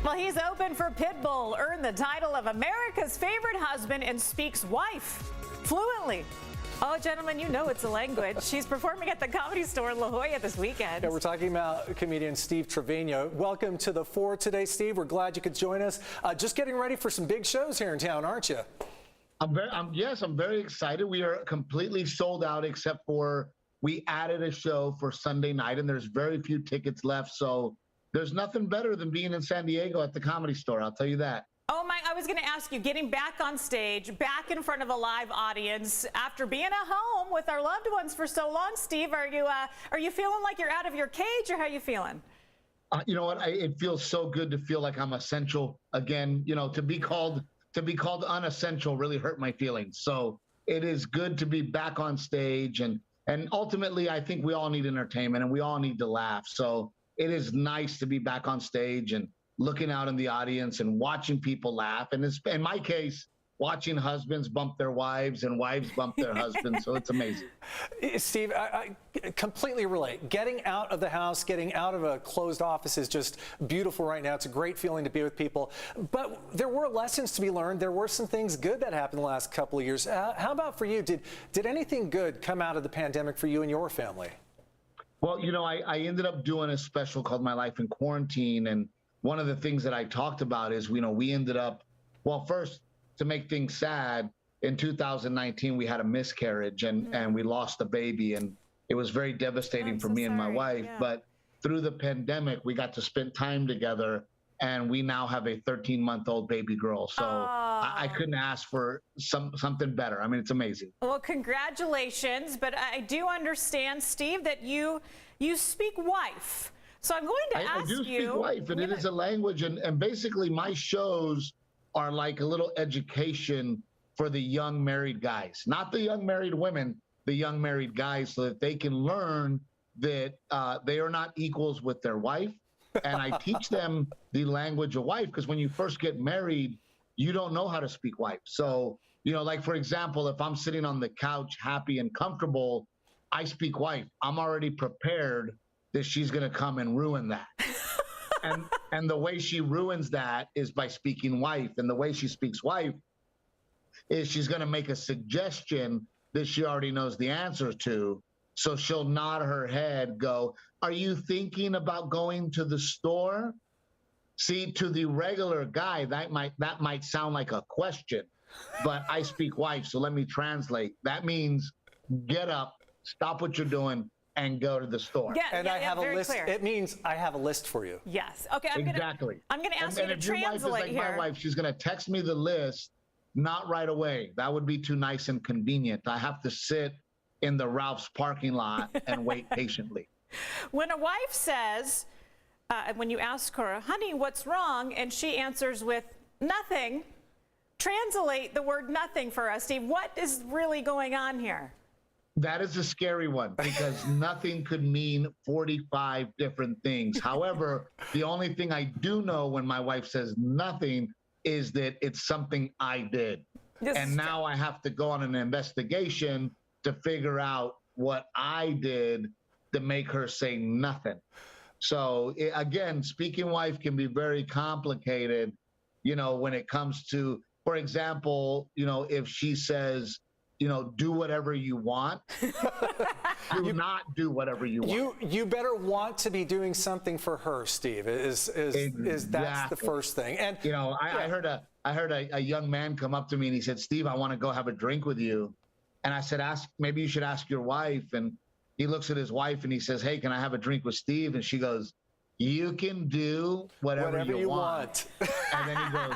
Well, he's open for Pitbull, earned the title of America's favorite husband, and speaks wife fluently. Oh, gentlemen, you know it's a language. She's performing at the Comedy Store in La Jolla this weekend. Yeah, we're talking about comedian Steve Trevino. Welcome to the Four today, Steve. We're glad you could join us. Just getting ready for some big shows here in town, aren't you? I'm very excited. We are completely sold out, except for we added a show for Sunday night, and there's very few tickets left. So there's nothing better than being in San Diego at the Comedy Store. I'll tell you that. Oh my, I was going to ask you, getting back on stage, back in front of a live audience after being at home with our loved ones for so long, Steve, are you feeling like you're out of your cage, or how are you feeling? You know what? It feels so good to feel like I'm essential again. You know, to be called unessential really hurt my feelings. So it is good to be back on stage, and ultimately I think we all need entertainment and we all need to laugh. So it is nice to be back on stage and looking out in the audience and watching people laugh. And it's, in my case, watching husbands bump their wives and wives bump their husbands. So it's amazing. Steve, I completely relate. Getting out of the house, getting out of a closed office is just beautiful right now. It's a great feeling to be with people. But there were lessons to be learned. There were some things good that happened the last couple of years. How about for you? Did anything good come out of the pandemic for you and your family? Well, you know, I ended up doing a special called My Life in Quarantine. And one of the things that I talked about is, you know, we ended up, well, first, to make things sad, in 2019, we had a miscarriage and we lost a baby. And it was very devastating for me and my wife. Yeah. But through the pandemic, we got to spend time together. And we now have a 13-month-old baby girl. So I couldn't ask for something better. I mean, it's amazing. Well, congratulations. But I do understand, Steve, that you speak wife. So I'm going to ask you. I do speak wife, and it is a language. And basically, my shows are like a little education for the young married guys. Not the young married women, the young married guys, so that they can learn that they are not equals with their wife. And I teach them the language of wife, because when you first get married, you don't know how to speak wife. So, you know, like, for example, if I'm sitting on the couch happy and comfortable, I speak wife. I'm already prepared that she's going to come and ruin that. and the way she ruins that is by speaking wife. And the way she speaks wife is she's going to make a suggestion that she already knows the answer to. So she'll nod her head, go, "Are you thinking about going to the store?" See, to the regular guy, that might sound like a question, but I speak wife, so let me translate. That means get up, stop what you're doing, and go to the store. Yeah, and I have a list. Clear. It means I have a list for you. Yes. Okay. I'm gonna ask you to if your wife is like here. My wife, she's gonna text me the list, not right away. That would be too nice and convenient. I have to sit in the Ralph's parking lot and wait patiently. When a wife says, when you ask her, "Honey, what's wrong?" and she answers with nothing, translate the word nothing for us, Steve. What is really going on here? That is a scary one, because nothing could mean 45 different things. However, the only thing I do know when my wife says nothing is that it's something I did. And now I have to go on an investigation to figure out what I did to make her say nothing. So again, speaking wife can be very complicated, you know, when it comes to, for example, you know, if she says, you know, do whatever you want, do not do whatever you want. You better want to be doing something for her, Steve, is that's the first thing. And you know, I heard a young man come up to me and he said, "Steve, I want to go have a drink with you." And I said, maybe you should ask your wife. And he looks at his wife and he says, "Hey, can I have a drink with Steve?" And she goes, "You can do whatever you want." And then he goes,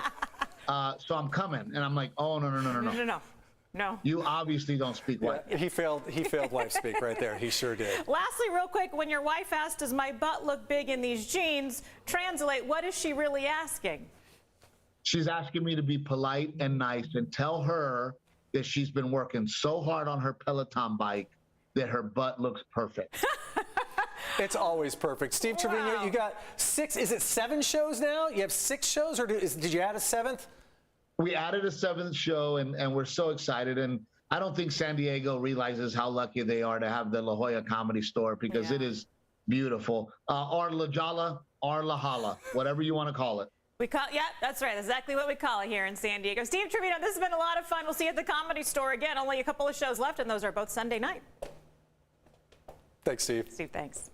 "So I'm coming." And I'm like, "Oh, no. You obviously don't speak wife." Yeah, he failed wife speak right there. He sure did. Lastly, real quick, when your wife asks, "Does my butt look big in these jeans?" translate, what is she really asking? She's asking me to be polite and nice and tell her that she's been working so hard on her Peloton bike that her butt looks perfect. It's always perfect. Steve Trevino, you got 7 shows now? You have 6 shows, or did you add a 7th? We added a 7th show, and we're so excited. And I don't think San Diego realizes how lucky they are to have the La Jolla Comedy Store, because it is beautiful. Or La Jolla, or La Jolla, whatever you want to call it. Yeah, that's right. Exactly what we call it here in San Diego. Steve Trevino, this has been a lot of fun. We'll see you at the Comedy Store again. Only a couple of shows left, and those are both Sunday night. Thanks, Steve. Steve, thanks.